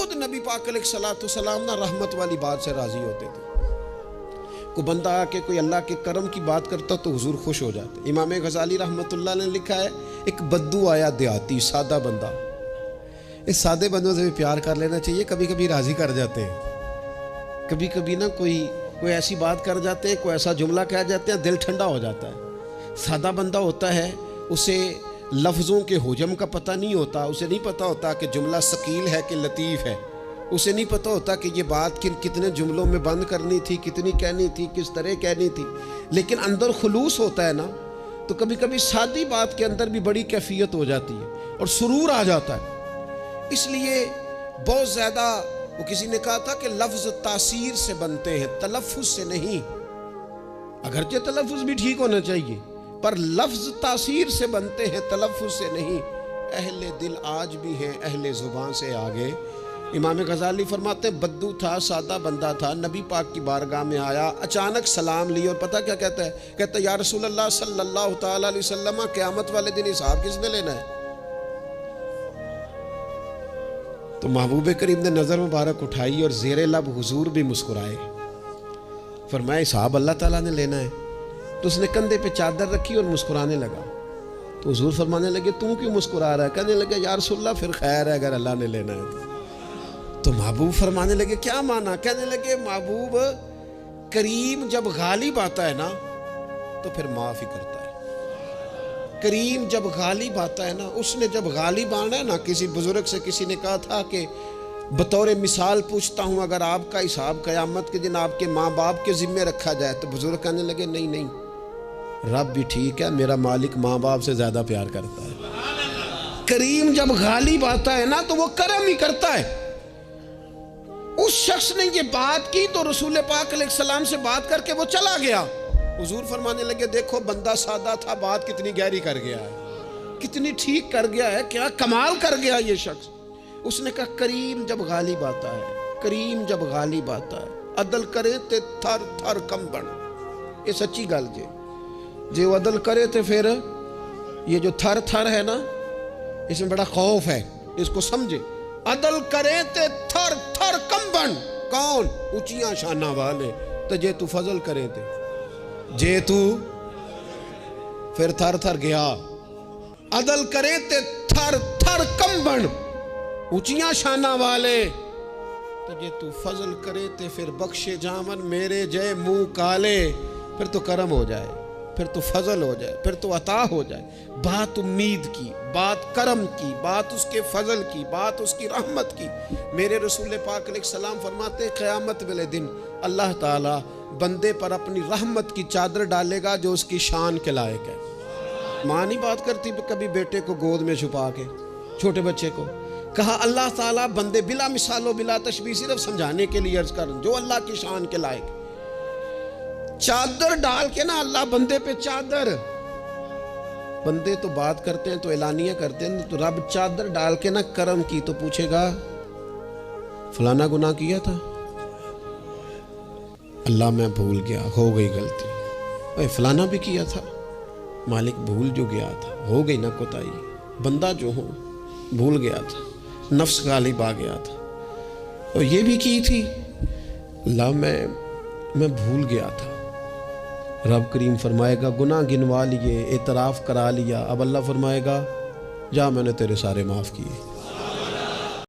خود نبی پاک علیہ الصلوۃ والسلام نا رحمت والی بات سے راضی ہوتے تھے. کوئی بندہ آ کے کوئی اللہ کے کرم کی بات کرتا تو حضور خوش ہو جاتے. امام غزالی رحمۃ اللہ نے لکھا ہے ایک بدو آیا دیہاتی سادہ بندہ. اس سادے بندوں سے بھی پیار کر لینا چاہیے, کبھی کبھی راضی کر جاتے ہیں. کبھی کبھی نا کوئی ایسی بات کر جاتے ہیں, کوئی ایسا جملہ کہہ جاتے ہیں, دل ٹھنڈا ہو جاتا ہے. سادہ بندہ ہوتا ہے, اسے لفظوں کے حجم کا پتہ نہیں ہوتا, اسے نہیں پتہ ہوتا کہ جملہ ثقیل ہے کہ لطیف ہے, اسے نہیں پتہ ہوتا کہ یہ بات کتنے جملوں میں بند کرنی تھی, کتنی کہنی تھی, کس طرح کہنی تھی. لیکن اندر خلوص ہوتا ہے نا, تو کبھی کبھی سادی بات کے اندر بھی بڑی کیفیت ہو جاتی ہے اور سرور آ جاتا ہے. اس لیے بہت زیادہ وہ کسی نے کہا تھا کہ لفظ تاثیر سے بنتے ہیں, تلفظ سے نہیں. اگرچہ تلفظ بھی ٹھیک ہونا چاہیے, پر لفظ تاثیر سے بنتے ہیں, تلفظ سے نہیں. اہل دل آج بھی ہیں اہل زبان سے آگے. امام غزالی فرماتے ہیں بدو تھا, سادہ بندہ تھا, نبی پاک کی بارگاہ میں آیا, اچانک سلام لی اور پتہ کیا کہتا ہے؟ کہتا ہے یا رسول اللہ صلی اللہ تعالی علیہ وسلم, قیامت والے دن حساب کس نے لینا ہے؟ تو محبوب کریم نے نظر مبارک اٹھائی اور زیر لب حضور بھی مسکرائے. فرمایا حساب اللہ تعالیٰ نے لینا ہے. تو اس نے کندھے پہ چادر رکھی اور مسکرانے لگا. تو حضور فرمانے لگے تم کیوں مسکرا رہا ہے؟ کہنے لگے یا رسول اللہ پھر خیر ہے اگر اللہ نے لینا ہے تو محبوب فرمانے لگے کیا مانا؟ کہنے لگے محبوب کریم جب غالب آتا ہے نا تو پھر معاف ہی کرتا ہے. کریم جب غالب آتا ہے نا, اس نے جب غالب آنا ہے نا, کسی بزرگ سے کسی نے کہا تھا کہ بطور مثال پوچھتا ہوں اگر آپ کا حساب قیامت کے دن آپ کے ماں باپ کے ذمے رکھا جائے, تو بزرگ کہنے لگے نہیں نہیں, رب بھی ٹھیک ہے, میرا مالک ماں باپ سے زیادہ پیار کرتا ہے. کریم جب غالب آتا ہے نا تو وہ کرم ہی کرتا ہے. اس شخص نے یہ بات کی تو رسول پاک علیہ السلام سے بات کر کے وہ چلا گیا. حضور فرمانے لگے دیکھو بندہ سادہ تھا, بات کتنی گہری کر گیا ہے, کتنی ٹھیک کر گیا ہے, کیا کمال کر گیا یہ شخص. اس نے کہا کریم جب غالب آتا ہے, کریم جب غالب آتا ہے, عدل کرے تے تھر تھر کم بن. یہ سچی گل جی وہ عدل کرے تے پھر یہ جو تھر تھر ہے نا, اس میں بڑا خوف ہے, اس کو سمجھے. عدل کرے تے تھر تھر کم بن. کون؟ اونچیاں شانہ والے. تو جے تو فضل کرے تے جے تو پھر تھر تھر گیا. عدل کرے تے تھر تھر کم بن, اونچیاں شانہ والے. تو جے تو فضل کرے تے پھر بخشے جامن میرے جے منہ کالے. پھر تو کرم ہو جائے, پھر تو فضل ہو جائے, پھر تو عطا ہو جائے. بات امید کی, بات کرم کی, بات اس کے فضل کی, بات اس کی رحمت کی. میرے رسول پاک علیہ السلام فرماتے قیامت والے دن اللہ تعالیٰ بندے پر اپنی رحمت کی چادر ڈالے گا جو اس کی شان کے لائق ہے. ماں نہیں بات کرتی کبھی بیٹے کو گود میں چھپا کے, چھوٹے بچے کو. کہا اللہ تعالیٰ بندے بلا مثال و بلا تشبیہ, صرف سمجھانے کے لیے عرض کر جو اللہ کی شان کے لائق, چادر ڈال کے نا اللہ بندے پہ چادر. بندے تو بات کرتے ہیں تو اعلانیہ کرتے ہیں, تو رب چادر ڈال کے نا کرم کی تو پوچھے گا فلانا گناہ کیا تھا؟ اللہ میں بھول گیا, ہو گئی غلطی. اے فلانا بھی کیا تھا, مالک بھول جو گیا تھا, ہو گئی نا کوتاہی. بندہ جو ہو بھول گیا تھا, نفس غالب آ گیا تھا, اور یہ بھی کی تھی اللہ میں بھول گیا تھا. رب کریم فرمائے گا گناہ گنوا لیے, اعتراف کرا لیا. اب اللہ فرمائے گا جا میں نے تیرے سارے معاف کیے.